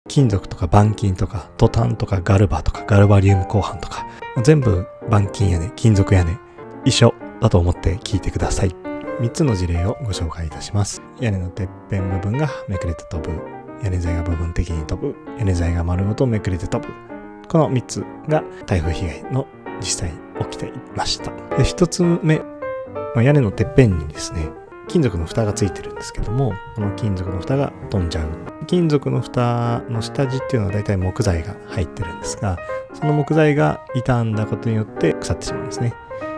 金属とか板金とかトタンとかガルバとかガルバリウム鋼板とか全部板金屋根、金属屋根一緒だと思って聞いてください。3つの事例をご紹介いたします。屋根のてっぺん部分がめくれて飛ぶ、屋根材が部分的に飛ぶ、屋根材が丸ごとめくれて飛ぶ。この3つが台風被害の実際起きていました。で、1つ目、屋根のてっぺんにですね、金属の蓋がついてるんですけども、この金属の蓋が飛んじゃう。金属の蓋の下地っていうのはだいたい木材が入ってるんですが、その木材が傷んだことによって腐ってしまうんですね。